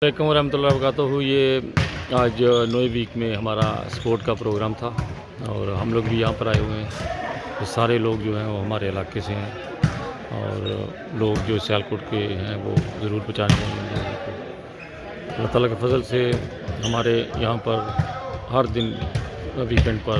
वालेकुम रहमतुल्लाहि वबरकातुहू। ये आज नए वीक में हमारा स्पोर्ट का प्रोग्राम था और हम लोग भी यहाँ पर आए हुए हैं। तो सारे लोग जो हैं वो हमारे इलाके से हैं और लोग जो सियालकोट के हैं वो ज़रूर पहचाने जाएंगे लोगों को। अल्लाह ताला के फजल से हमारे यहाँ पर हर दिन वीकेंड पर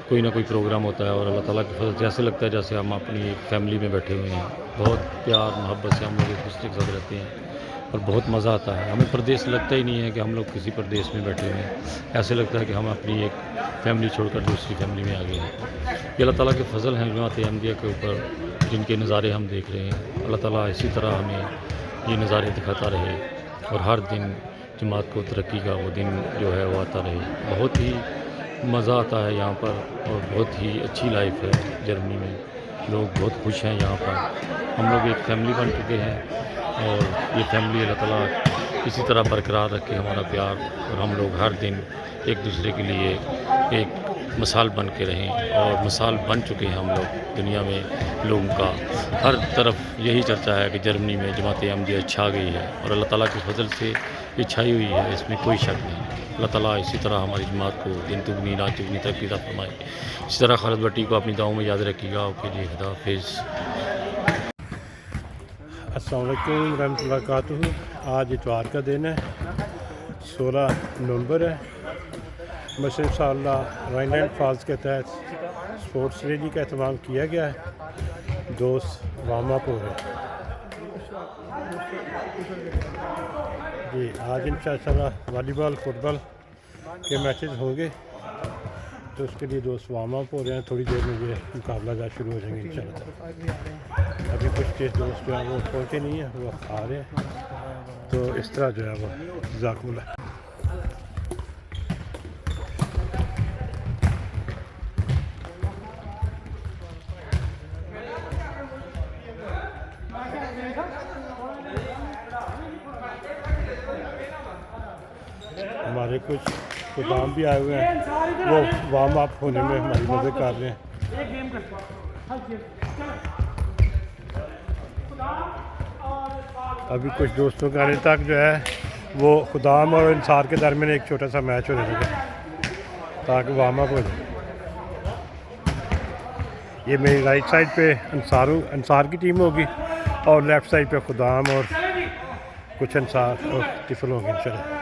कोई ना कोई प्रोग्राम होता है और अल्लाह ताला के फजल से ऐसे लगता है जैसे हम अपनी एक फैमिली में बैठे हुए हैं। बहुत प्यार मोहब्बत से हम लोग एक दूसरे के साथ रहते हैं और बहुत मज़ा आता है। हमें प्रदेश लगता ही नहीं है कि हम लोग किसी प्रदेश में बैठे हुए हैं। ऐसे लगता है कि हम अपनी एक फैमिली छोड़कर दूसरी फैमिली में आ गए हैं। ये अल्लाह ताला के फ़ज़ल हैं जमात अहमदिया के ऊपर, जिनके नज़ारे हम देख रहे हैं। अल्लाह ताला इसी तरह हमें ये नज़ारे दिखाता रहे और हर दिन जमात को तरक्की का वो दिन जो है वो आता रहे। बहुत ही मज़ा आता है यहाँ पर और बहुत ही अच्छी लाइफ है जर्मनी में। लोग बहुत खुश हैं यहाँ पर। हम लोग एक फैमिली बन चुके हैं और ये फैमिली अल्लाह ताला इसी तरह बरकरार रखे हमारा प्यार और हम लोग हर दिन एक दूसरे के लिए एक मिसाल बन के रहें और मिसाल बन चुके हैं हम लोग दुनिया में। लोगों का हर तरफ यही चर्चा है कि जर्मनी में जमात अहमदिया छा गई है और अल्लाह ताला के फजल से ये छाई हुई है, इसमें कोई शक नहीं। अल्लाह ताला इसी तरह हमारी जमात को दिन दुगनी रात दुगनी तरक्की अता फरमाए। इसी तरह खालिद भट्टी को अपनी दुआओं में याद रखिएगा। ओके जी, खुदा हाफिज़। अस्सलाम वालेकुम रहमतुल्लाहि वबरकातुहू। आज इतवार का दिन है, 16 नवंबर है। मसजिद इंशाअल्लाह राइनलैंड फॉल्स के तहत स्पोर्ट्स रैली का अहतमाम किया गया है। दोस्त वार्म अप हो रहे हैं जी। आज इंशाअल्लाह वॉलीबॉल फुटबॉल के मैचेस होंगे तो उसके लिए दोस्त वार्म अप हो रहे हैं। थोड़ी देर में ये मुकाबला जा शुरू हो जाएंगे इंशाअल्लाह। अभी कुछ के दोस्त जो है वो पहुँचे नहीं है, वो आ रहे हैं। तो इस तरह जो है वो जज़ाकुमुल्लाह। हमारे कुछ खुदाम भी आए हुए हैं, वो वार्म अप होने में हमारी मदद कर रहे हैं। अभी कुछ दोस्तों के आने तक जो है वो खुदाम और अंसार के दरमियान एक छोटा सा मैच होने लगा ताकि वार्म अप हो जाए। ये मेरी राइट साइड पे अंसार की टीम होगी और लेफ़्ट साइड पे खुदाम और कुछ अंसार और टिफल होंगे इंशाल्लाह।